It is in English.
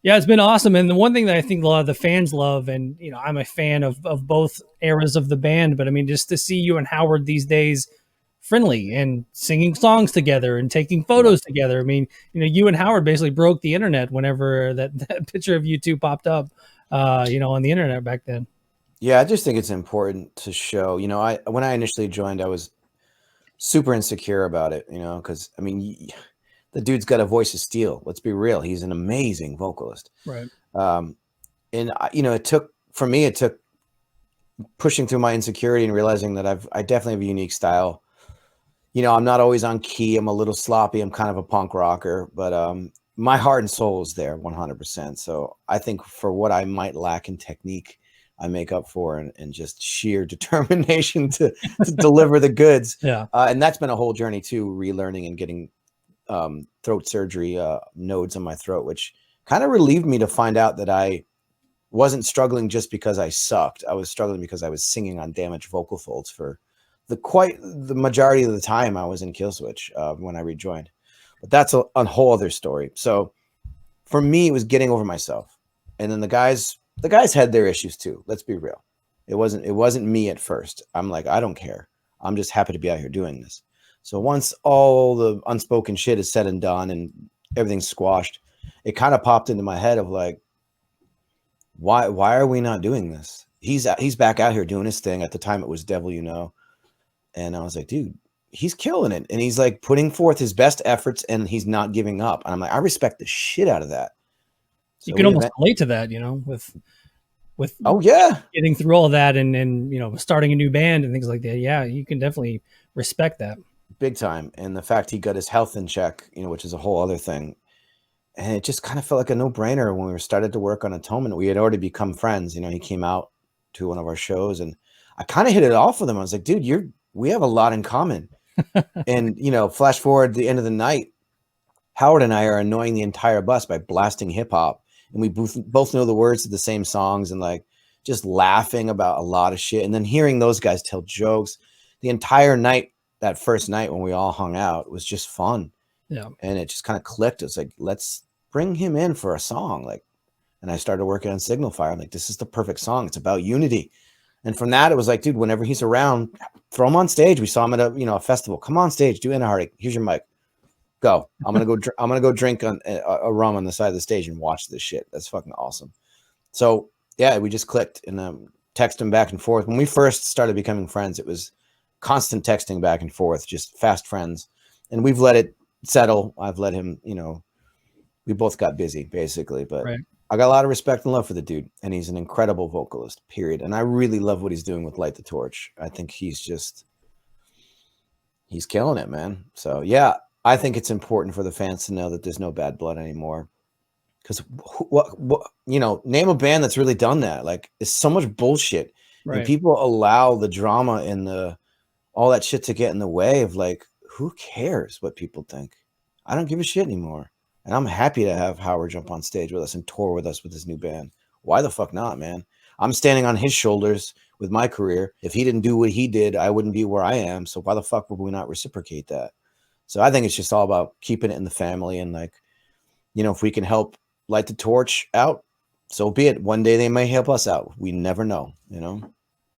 Yeah, it's been awesome. And the one thing that I think a lot of the fans love, and, you know, I'm a fan of both eras of the band, but I mean, just to see you and Howard these days friendly and singing songs together and taking photos together. I mean, you know, you and Howard basically broke the internet whenever that picture of you two popped up, you know, on the internet back then. Yeah, I just think it's important to show, you know, when I initially joined, I was super insecure about it, you know, because I mean, the dude's got a voice of steel. Let's be real. He's an amazing vocalist. Right. And you know, it took pushing through my insecurity and realizing that I definitely have a unique style. You know, I'm not always on key. I'm a little sloppy. I'm kind of a punk rocker, but my heart and soul is there 100%. So I think for what I might lack in technique, I make up for and just sheer determination to deliver the goods. Yeah. And that's been a whole journey too, relearning and getting throat surgery nodes on my throat, which kind of relieved me to find out that I wasn't struggling just because I sucked. I was struggling because I was singing on damaged vocal folds for the majority of the time I was in Killswitch when I rejoined. But that's a whole other story. So for me, it was getting over myself. And then the guys had their issues too. Let's be real. It wasn't me at first. I'm like, I don't care. I'm just happy to be out here doing this. So once all the unspoken shit is said and done and everything's squashed, it kind of popped into my head of like, why are we not doing this? He's back out here doing his thing. At the time it was Devil You Know. And I was like, dude, he's killing it. And he's like putting forth his best efforts and he's not giving up. And I'm like, I respect the shit out of that. So you can almost relate to that, you know, with oh yeah, getting through all of that and you know, starting a new band and things like that. Yeah, you can definitely respect that. Big time. And the fact he got his health in check, you know, which is a whole other thing. And it just kind of felt like a no-brainer when we started to work on Atonement. We had already become friends. You know, he came out to one of our shows and I kind of hit it off with him. I was like, dude, we have a lot in common. And, you know, flash forward to the end of the night, Howard and I are annoying the entire bus by blasting hip hop. And we both know the words to the same songs and like just laughing about a lot of shit. And then hearing those guys tell jokes the entire night, that first night when we all hung out, was just fun. Yeah. And it just kind of clicked. It's like, let's bring him in for a song. Like, and I started working on Signal Fire. I'm like, this is the perfect song. It's about unity. And from that, it was like, dude, whenever he's around, throw him on stage. We saw him at a festival. Come on stage, do Inner Heartache. Here's your mic. Go. I'm gonna go drink on a rum on the side of the stage and watch this shit. That's fucking awesome. So yeah, we just clicked and text him back and forth. When we first started becoming friends, it was constant texting back and forth, just fast friends. And we've let it settle. I've let him, you know, we both got busy basically, but right. I got a lot of respect and love for the dude, and he's an incredible vocalist, period. And I really love what he's doing with Light the Torch. I think he's killing it, man. So yeah, I think it's important for the fans to know that there's no bad blood anymore. Because what you know, name a band that's really done that. Like, it's so much bullshit, right. And people allow the drama and all that shit to get in the way of like, who cares what people think? I don't give a shit anymore. And I'm happy to have Howard jump on stage with us and tour with us with his new band. Why the fuck not, man? I'm standing on his shoulders with my career. If he didn't do what he did, I wouldn't be where I am. So why the fuck would we not reciprocate that? So I think it's just all about keeping it in the family. And like, you know, if we can help light the torch out, so be it. One day they may help us out. We never know, you know?